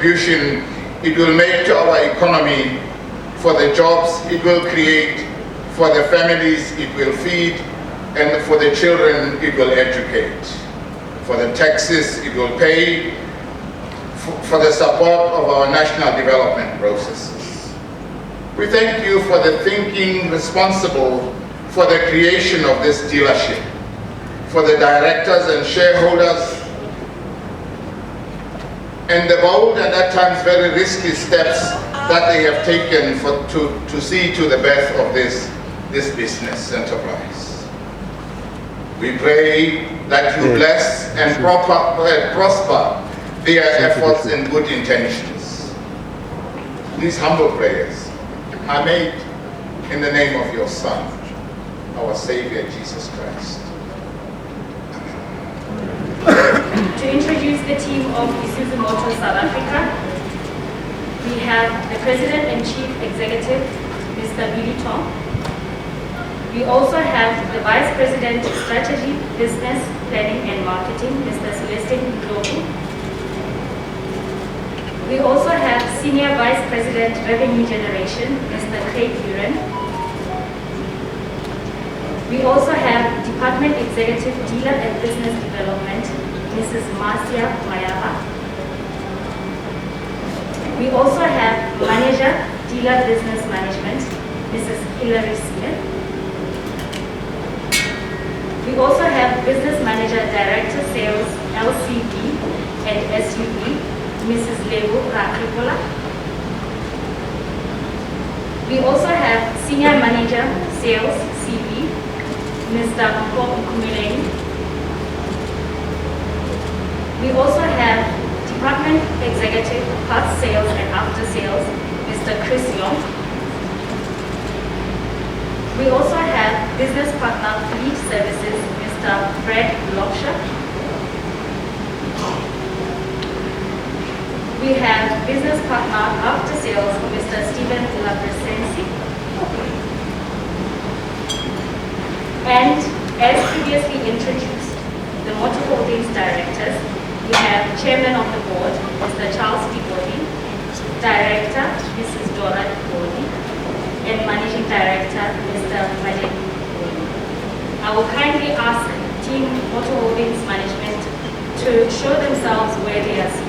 contribution it will make to our economy, for the jobs it will create, for the families it will feed, and for the children it will educate, for the taxes it will pay, for the support of our national development processes. We thank you for the thinking responsible for the creation of this dealership, for the directors and shareholders, and the bold and at times very risky steps that they have taken to see to the birth of this business enterprise. We pray that you bless and prosper their efforts and good intentions. These humble prayers are made in the name of your Son, our Savior, Jesus Christ. To introduce the team of Isuzu Motors South Africa, we have the President and Chief Executive, Mr. Billy Tong. We also have the Vice President, Strategy, Business, Planning and Marketing, Mr. Celestine Ndlovu. We also have Senior Vice President, Revenue Generation, Mr. Craig Buren. We also have Department Executive, Dealer and Business Development, Mrs. Marcia Mayaba. We also have Manager, Dealer Business Management, Mrs. Hilary Smith. We also have Business Manager, Director Sales, LCV and SUV, Mrs. Lebo Rakripola. We also have Senior Manager, Sales, CV, Mr. Paul Kumileni. We also have Department Executive, Parts Sales and After Sales, Mr. Chris Young. We also have Business Partner Fleet Services, Mr. Fred Loksha. We have Business Partner After Sales, Mr. Stephen Lapresensi. And as previously introduced, the Motor Holdings Directors, we have Chairman of the Board, Mr. Charles Pigodi, Director, Mrs. Dora Pigodi, and Managing Director, Mr. Malek Pigodi. I will kindly ask Team Motor Holdings Management to show themselves where they are seated.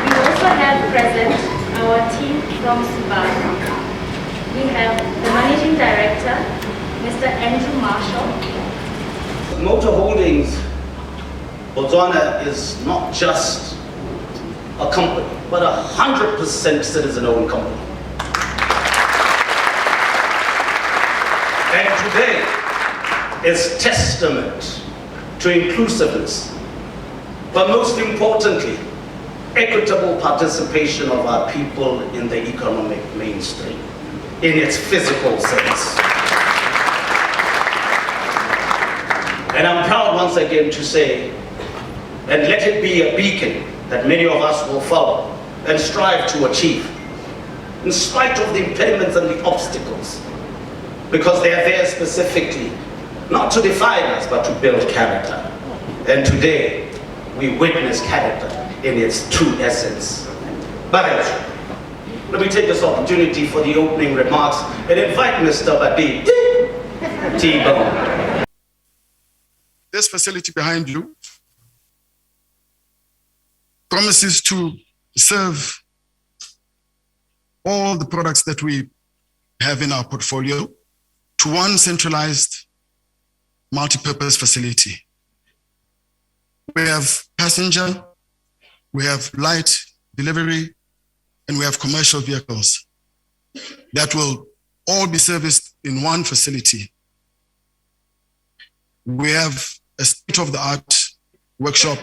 We also have present our team from Subaru. We have the Managing Director, Mr. Andrew Marshall. Motor Holdings Botswana is not just a company, but 100% citizen-owned company. And today is testament to inclusiveness, but most importantly, equitable participation of our people in the economic mainstream, in its physical sense. And I'm proud once again to say, and let it be a beacon that many of us will follow and strive to achieve, in spite of the impediments and the obstacles, because they are there specifically, not to define us, but to build character. And today, we witness character in its true essence. But let me take this opportunity for the opening remarks and invite Mr. Badi T-Bone. This facility behind you promises to serve all the products that we have in our portfolio to one centralized multi-purpose facility. We have passenger, we have light delivery, and we have commercial vehicles that will all be serviced in one facility. We have a state-of-the-art workshop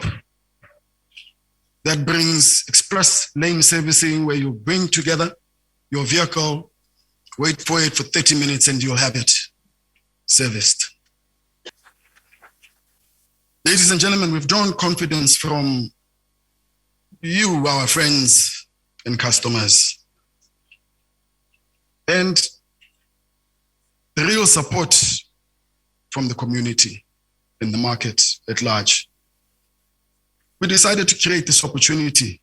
that brings express lane servicing, where you bring together your vehicle, wait for it for 30 minutes, and you'll have it serviced. Ladies and gentlemen, we've drawn confidence from you, our friends and customers. And the real support from the community and the market at large. We decided to create this opportunity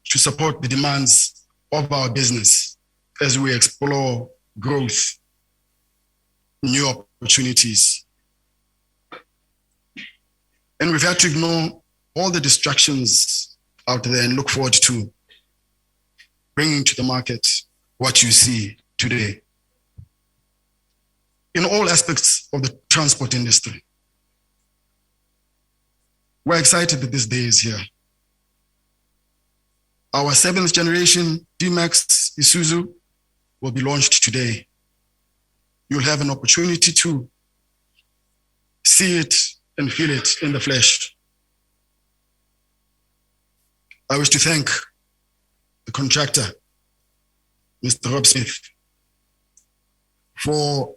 to support the demands of our business as we explore growth, new opportunities. And we've had to ignore all the distractions out there and look forward to bringing to the market what you see today in all aspects of the transport industry. We're excited that this day is here. Our 7th generation D-Max Isuzu will be launched today. You'll have an opportunity to see it and feel it in the flesh. I wish to thank the contractor, Mr. Rob Smith, for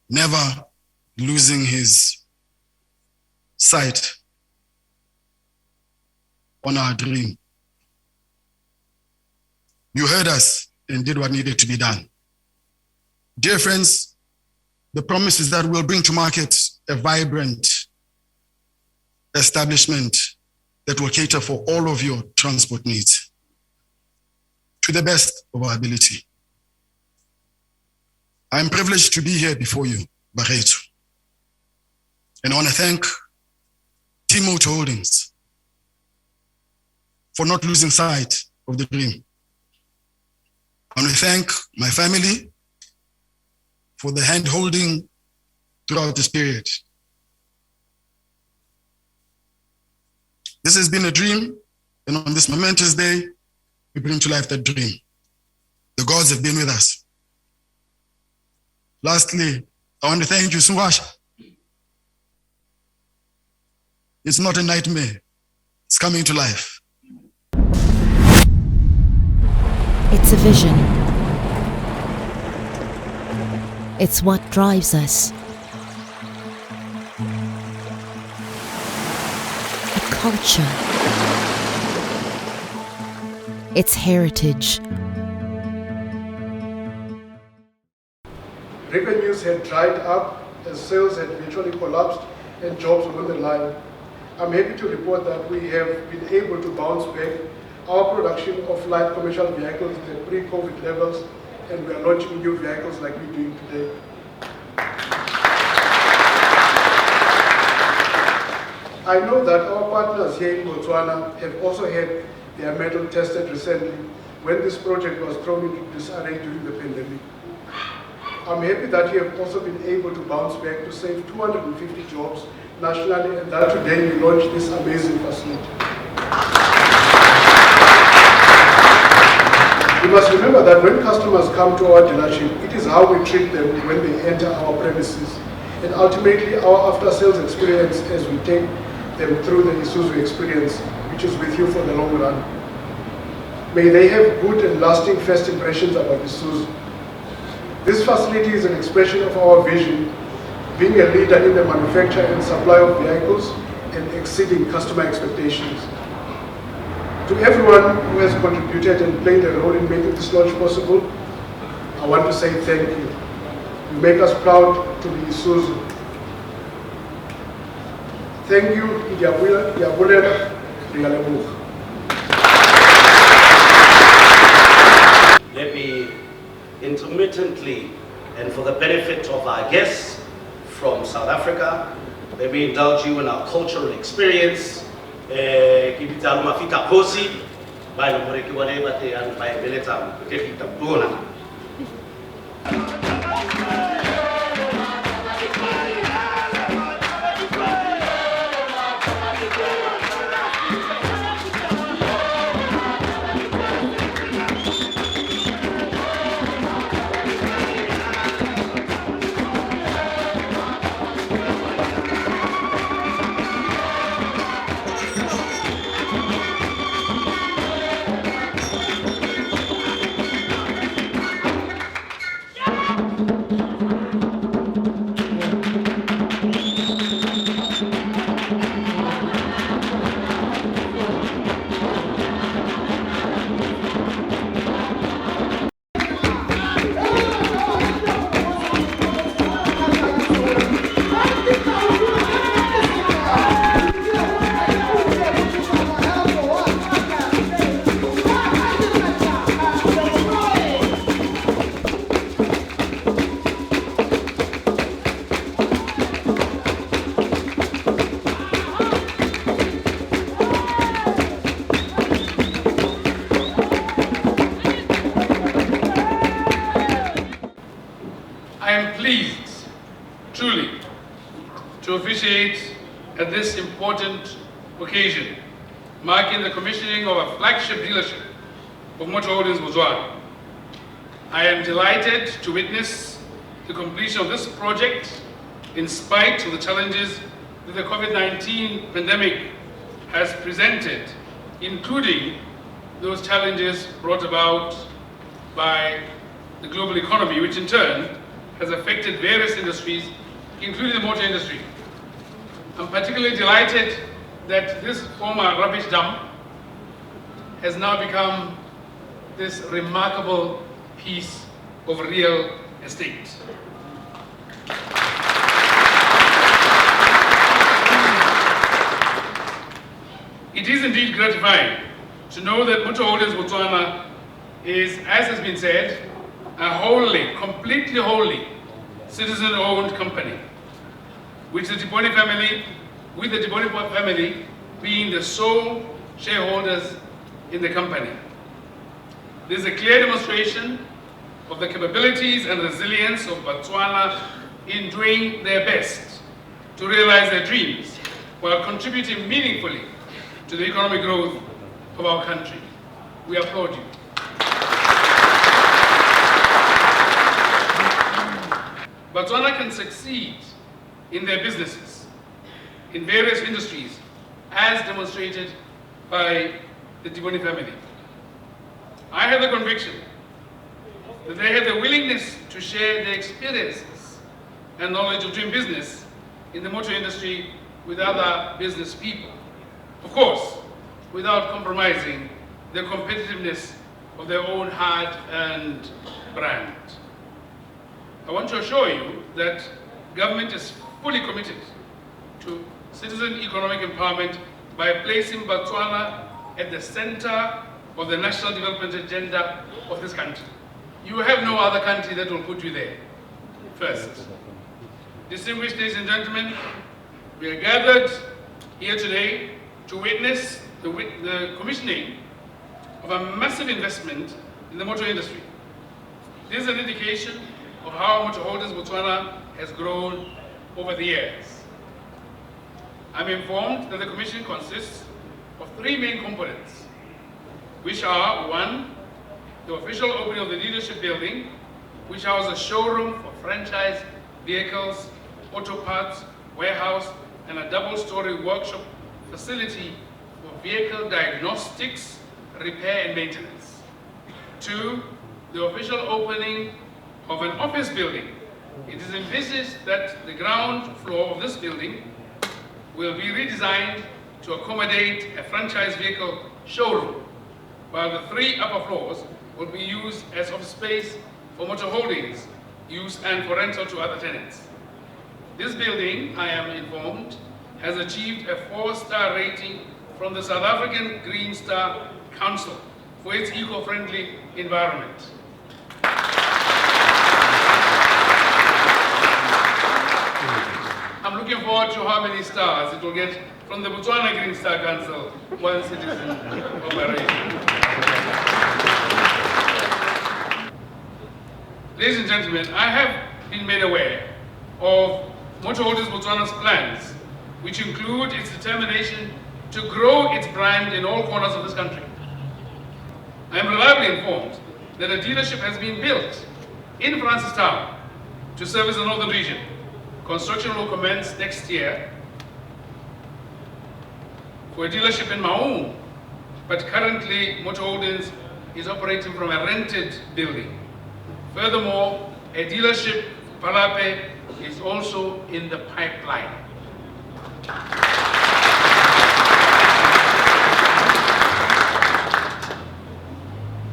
never losing his sight on our dream. You heard us and did what needed to be done. Dear friends, the promise is that we'll bring to market a vibrant establishment that will cater for all of your transport needs to the best of our ability. I'm privileged to be here before you, Barreto. And I want to thank T-Motor Holdings for not losing sight of the dream. I want to thank my family for the hand-holding throughout this period. This has been a dream, and on this momentous day, we bring to life that dream. The gods have been with us. Lastly, I want to thank you, Suwash. It's not a nightmare. It's coming to life. It's a vision. It's what drives us. A culture. It's heritage. Revenues had dried up as sales had virtually collapsed and jobs were on the line. I'm happy to report that we have been able to bounce back our production of light commercial vehicles to the pre-COVID levels, and we are launching new vehicles like we're doing today. I know that our partners here in Botswana have also had their metal tested recently when this project was thrown into disarray during the pandemic. I'm happy that you have also been able to bounce back to save 250 jobs nationally, and that today we launched this amazing facility. You must remember that when customers come to our dealership, it is how we treat them when they enter our premises, and ultimately our after-sales experience as we take them through the Isuzu experience, which is with you for the long run. May they have good and lasting first impressions about Isuzu. This facility is an expression of our vision, being a leader in the manufacture and supply of vehicles and exceeding customer expectations. To everyone who has contributed and played a role in making this launch possible, I want to say thank you. You make us proud to be Isuzu. Thank you, Ndiabulela Rialeboga. Let me intermittently, and for the benefit of our guests from South Africa, let me indulge you in our cultural experience. Kibita mafika posi, bali mureki waneba te anfai beleta keki tabuna. truly to officiate at this important occasion, marking the commissioning of a flagship dealership of Motor Holdings Botswana. I am delighted to witness the completion of this project in spite of the challenges that the COVID-19 pandemic has presented, including those challenges brought about by the global economy, which in turn has affected various industries, including the motor industry. I'm particularly delighted that this former rubbish dump has now become this remarkable piece of real estate. It is indeed gratifying to know that Motor Holdings Botswana is, as has been said, a completely wholly citizen-owned company, with the Diboni family being the sole shareholders in the company. This is a clear demonstration of the capabilities and resilience of Botswana in doing their best to realize their dreams while contributing meaningfully to the economic growth of our country. We applaud you. Botswana can succeed in their businesses, in various industries, as demonstrated by the Diboni family. I have the conviction that they have the willingness to share their experiences and knowledge of doing business in the motor industry with other business people. Of course, without compromising the competitiveness of their own hard-earned brand. I want to assure you that government is fully committed to citizen economic empowerment by placing Botswana at the center of the national development agenda of this country. You have no other country that will put you there first. Distinguished ladies and gentlemen, we are gathered here today to witness the commissioning of a massive investment in the motor industry. This is an indication of how Motor Holdings Botswana has grown over the years. I'm informed that the commission consists of three main components, which are: one, the official opening of the leadership building, which houses a showroom for franchise vehicles, auto parts, warehouse, and a double-story workshop facility for vehicle diagnostics, repair, and maintenance. Two, the official opening of an office building. It is envisaged that the ground floor of this building will be redesigned to accommodate a franchise vehicle showroom, while the three upper floors will be used as office space for Motor Holdings use and for rental to other tenants. This building, I am informed, has achieved a 4-star rating from the South African Green Star Council for its eco-friendly environment. I'm looking forward to how many stars it will get from the Botswana Green Star Council once it is in operation. Ladies and gentlemen, I have been made aware of Motor Holdings Botswana's plans, which include its determination to grow its brand in all corners of this country. I am reliably informed that a dealership has been built in Francistown to service the northern region. Construction will commence next year for a dealership in Maun, but currently Motor Holdings is operating from a rented building. Furthermore, a dealership for Palape is also in the pipeline.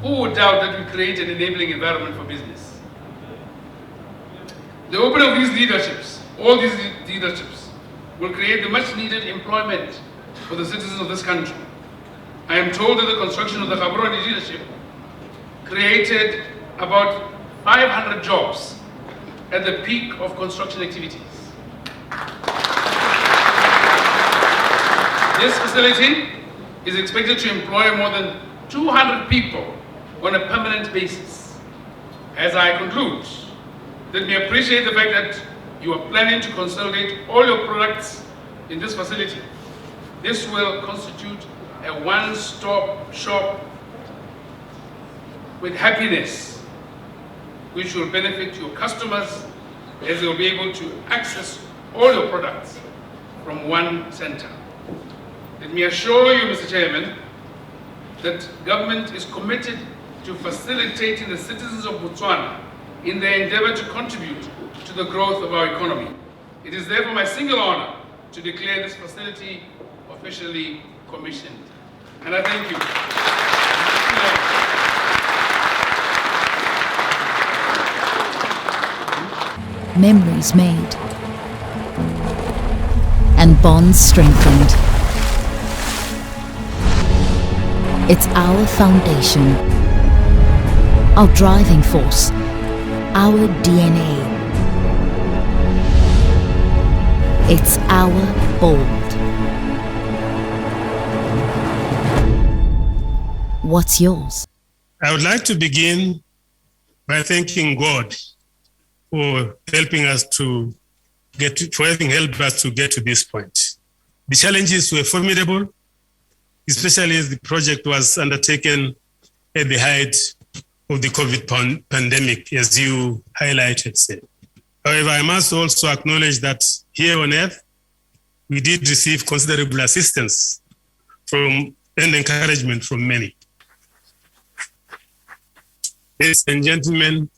Who would doubt that we create an enabling environment for business? The opening of these leaderships, all these leaderships, will create the much needed employment for the citizens of this country. I am told that the construction of the Gaborone dealership created about 500 jobs at the peak of construction activities. This facility is expected to employ more than 200 people on a permanent basis. As I conclude, let me appreciate the fact that you are planning to consolidate all your products in this facility. This will constitute a one-stop shop with happiness, which will benefit your customers as they will be able to access all your products from one center. Let me assure you, Mr. Chairman, that government is committed to facilitating the citizens of Botswana in their endeavor to contribute to the growth of our economy. It is therefore my single honor to declare this facility officially commissioned. And I thank you. Memories made and bonds strengthened. It's our foundation, our driving force, our DNA. It's our bold. What's yours? I would like to begin by thanking God for helping us to for having helped us to get to this point. The challenges were formidable, especially as the project was undertaken at the height of the COVID pandemic, as you highlighted, sir. However, I must also acknowledge that here on earth, we did receive considerable assistance from and encouragement from many. Ladies and gentlemen,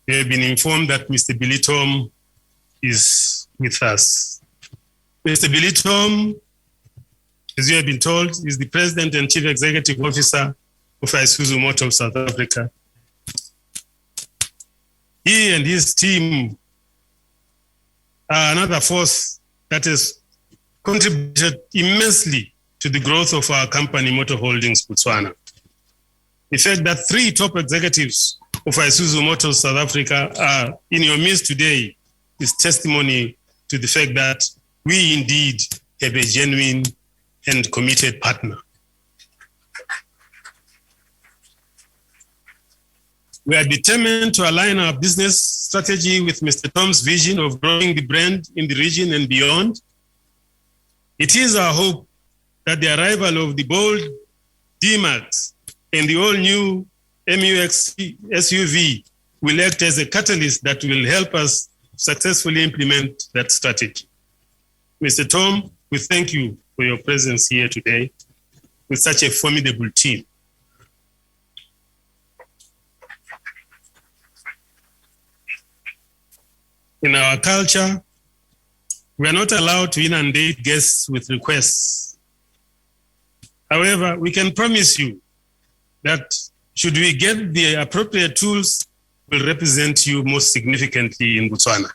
we have been informed that Mr. Billy Tom is with us. Mr. Billy Tom, as you have been told, is the President and Chief Executive Officer of Isuzu Motors South Africa. He and his team are another force that has contributed immensely to the growth of our company, Motor Holdings Botswana. The fact that 3 top executives of Isuzu Motors South Africa are in your midst today is testimony to the fact that we indeed have a genuine and committed partner. We are determined to align our business strategy with Mr. Tom's vision of growing the brand in the region and beyond. It is our hope that the arrival of the bold D-Max and the all-new MUX SUV will act as a catalyst that will help us successfully implement that strategy. Mr. Tom, we thank you for your presence here today with such a formidable team. In our culture, we are not allowed to inundate guests with requests. However, we can promise you that should we get the appropriate tools, will represent you most significantly in Botswana.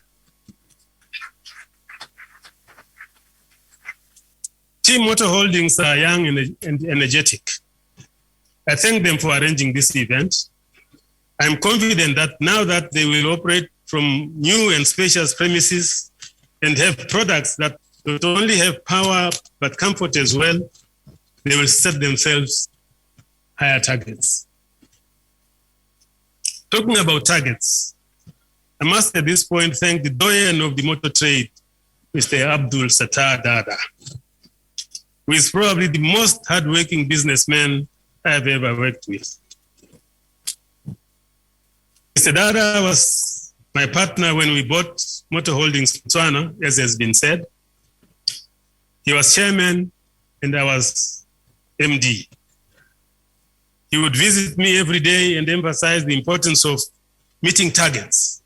Team Motor Holdings are young and energetic. I thank them for arranging this event. I'm confident that now that they will operate from new and spacious premises and have products that not only have power but comfort as well, they will set themselves higher targets. Talking about targets, I must at this point thank the doyen of the motor trade, Mr. Abdul Sattar Dada, who is probably the most hardworking businessman I have ever worked with. Mr. Dada was my partner when we bought Motor Holdings Botswana, as has been said. He was chairman and I was MD. He would visit me every day and emphasize the importance of meeting targets.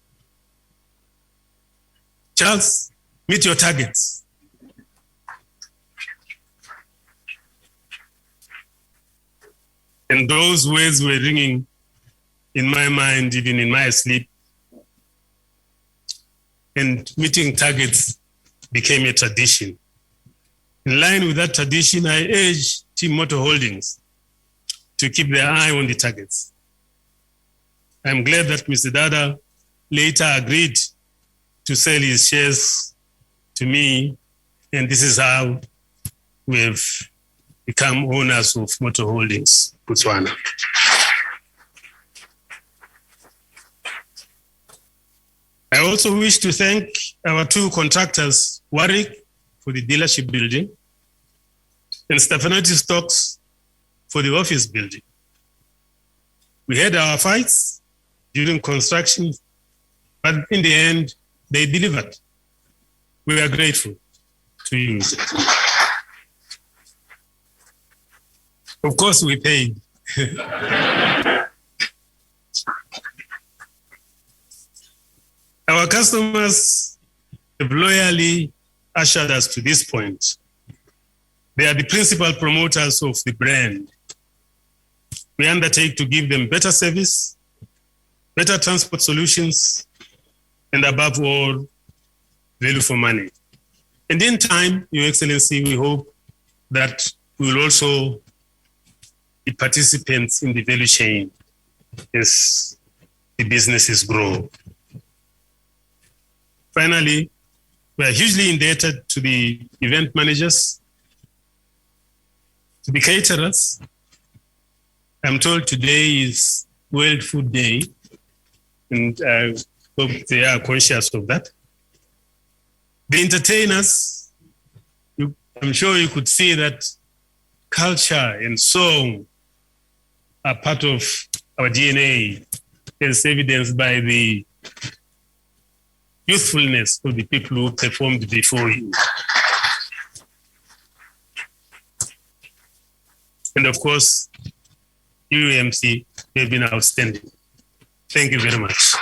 Charles, meet your targets. And those words were ringing in my mind, even in my sleep. And meeting targets became a tradition. In line with that tradition, I urge Team Motor Holdings to keep their eye on the targets. I'm glad that Mr. Dada later agreed to sell his shares to me, and this is how we've become owners of Motor Holdings Botswana. I I also wish to thank our two contractors, Warwick for the dealership building and Stefanati Stocks for the office building. We had our fights during construction, but in the end, they delivered. We are grateful to you. Of course, we paid. Our customers have loyally ushered us to this point. They are the principal promoters of the brand. We undertake to give them better service, better transport solutions, and above all, value for money. And in time, Your Excellency, we hope that we will also be participants in the value chain as the businesses grow. Finally, we are hugely indebted to the event managers, to the caterers. I'm told today is World Food Day, and I hope they are conscious of that. The entertainers, I'm sure you could see that culture and song are part of our DNA, as evidenced by the youthfulness of the people who performed before you. And of course, UMC, have been outstanding. Thank you very much.